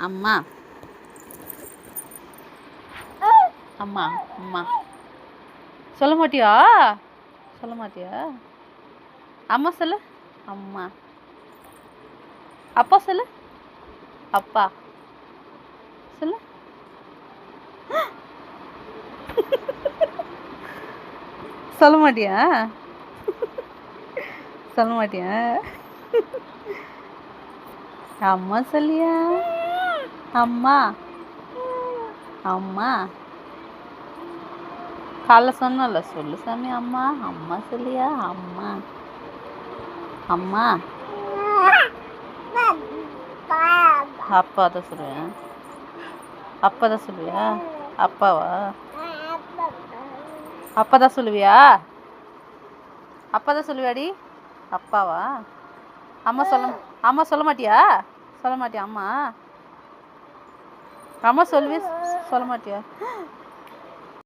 அம்மா அம்மா அம்மா சொல்ல மாட்டியா? சொல்ல மாட்டியா? அம்மா சொல்லு. அம்மா. அப்பா சொல்லு. அப்பா சொல்லு. சொல்ல மாட்டியா? சொல்ல மாட்டியா? அம்மா சொல்லியா? அம்மா அம்மா காலைல சொன்னல, சொல்லு சாமி. அம்மா அம்மா சொல்லியா? அம்மா அம்மா. அப்பா தான் சொல்லுவேன். அப்பா தான் சொல்லுவியா? அப்பாவா? அப்பா தான் சொல்லுவியா? அப்பா தான் சொல்லுவியாடி? அப்பாவா? அம்மா சொல்ல மாட்டியா? சொல்ல மாட்டியா? அம்மா அம்மா சொல்லுவியா? சொல்ல மாட்டியா?